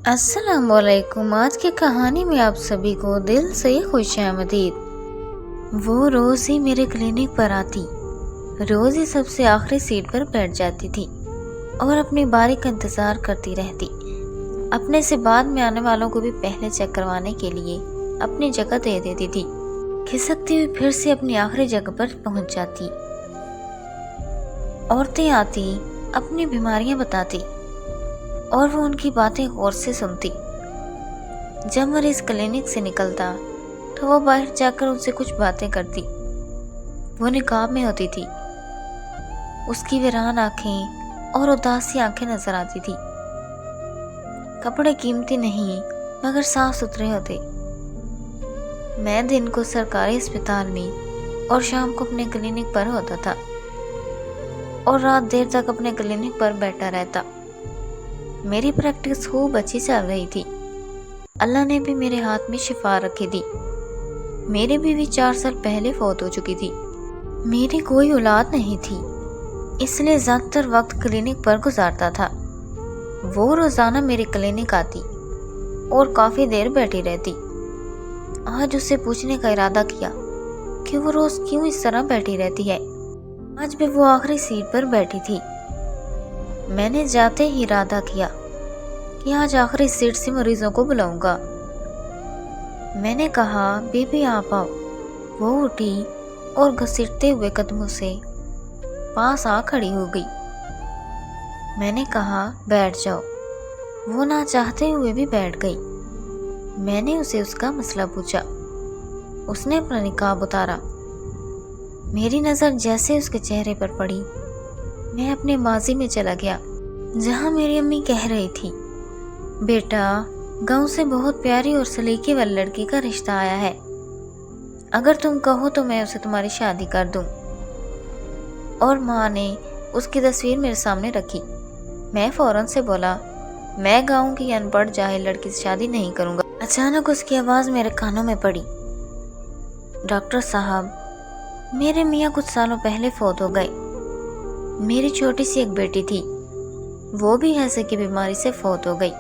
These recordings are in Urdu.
السلام علیکم۔ آج کی کہانی میں آپ سبھی کو دل سے خوش آمدید۔ وہ روز ہی میرے کلینک پر آتی، روز ہی سب سے آخری سیٹ پر بیٹھ جاتی تھی اور اپنی باری کا انتظار کرتی رہتی۔ اپنے سے بعد میں آنے والوں کو بھی پہلے چیک کروانے کے لیے اپنی جگہ دے دیتی تھی۔ کھسکتی ہوئی پھر سے اپنی آخری جگہ پر پہنچ جاتی۔ عورتیں آتی، اپنی بیماریاں بتاتی اور وہ ان کی باتیں غور سے سنتی۔ جب مریض کلینک سے نکلتا تو وہ باہر جا کر ان سے کچھ باتیں کرتی۔ وہ نقاب میں ہوتی تھی، اس کی ویران آنکھیں اور اداسی آنکھیں نظر آتی تھی۔ کپڑے قیمتی نہیں مگر صاف ستھرے ہوتے۔ میں دن کو سرکاری اسپتال میں اور شام کو اپنے کلینک پر ہوتا تھا اور رات دیر تک اپنے کلینک پر بیٹھا رہتا۔ میری پریکٹس خوب اچھی چل رہی تھی۔ اللہ نے بھی میرے ہاتھ میں شفا رکھی تھی۔ میری بیوی 4 سال پہلے فوت ہو چکی تھی۔ میری کوئی اولاد نہیں تھی، اس لیے زیادہ تر وقت کلینک پر گزارتا تھا۔ وہ روزانہ میری کلینک آتی اور کافی دیر بیٹھی رہتی۔ آج اسے پوچھنے کا ارادہ کیا کہ وہ روز کیوں اس طرح بیٹھی رہتی ہے۔ آج بھی وہ آخری سیٹ پر بیٹھی تھی۔ میں نے جاتے ہی ارادہ کیا کہ آج آخری سیٹ سے مریضوں کو بلاؤں گا۔ میں نے کہا، بی بی آپ آؤ۔ وہ اٹھی اور گھسیٹتے ہوئے قدموں سے پاس آ کھڑی ہو گئی۔ میں نے کہا، بیٹھ جاؤ۔ وہ نہ چاہتے ہوئے بھی بیٹھ گئی۔ میں نے اسے اس کا مسئلہ پوچھا۔ اس نے اپنا نقاب اتارا۔ میری نظر جیسے اس کے چہرے پر پڑی، میں اپنے ماضی میں چلا گیا جہاں میری امی کہہ رہی تھی، بیٹا گاؤں سے بہت پیاری اور سلیقے والی لڑکی کا رشتہ آیا ہے، اگر تم کہو تو میں اسے تمہاری شادی کر دوں۔ اور ماں نے اس کی تصویر میرے سامنے رکھی۔ میں فوراً سے بولا، میں گاؤں کی ان پڑھ جاہل لڑکی سے شادی نہیں کروں گا۔ اچانک اس کی آواز میرے کانوں میں پڑی، ڈاکٹر صاحب میرے میاں کچھ سالوں پہلے فوت ہو گئے۔ میری چھوٹی سی ایک بیٹی تھی، وہ بھی ہیضے کی بیماری سے فوت ہو گئی۔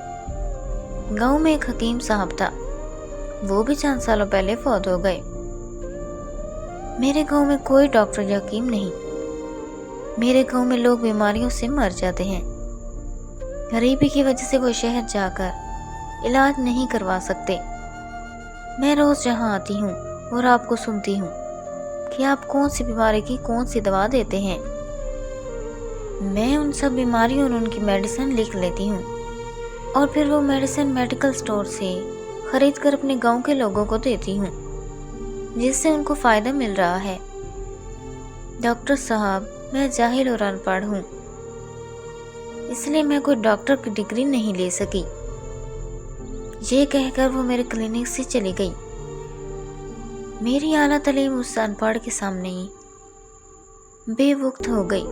گاؤں میں ایک حکیم صاحب تھا، وہ بھی چند سالوں پہلے فوت ہو گئے۔ میرے گاؤں میں کوئی ڈاکٹر یا حکیم نہیں۔ میرے گاؤں میں لوگ بیماریوں سے مر جاتے ہیں۔ غریبی کی وجہ سے وہ شہر جا کر علاج نہیں کروا سکتے۔ میں روز جہاں آتی ہوں اور آپ کو سنتی ہوں کہ آپ کون سی بیماری کی کون سی دوا دیتے ہیں۔ میں ان سب بیماریوں اور ان کی میڈیسن لکھ لیتی ہوں اور پھر وہ میڈیسن میڈیکل سٹور سے خرید کر اپنے گاؤں کے لوگوں کو دیتی ہوں، جس سے ان کو فائدہ مل رہا ہے۔ ڈاکٹر صاحب میں جاہل اور ان پڑھ ہوں، اس لیے میں کوئی ڈاکٹر کی ڈگری نہیں لے سکی۔ یہ کہہ کر وہ میرے کلینک سے چلی گئی۔ میری اعلیٰ تعلیم اس ان پڑھ کے سامنے بے وقت ہو گئی۔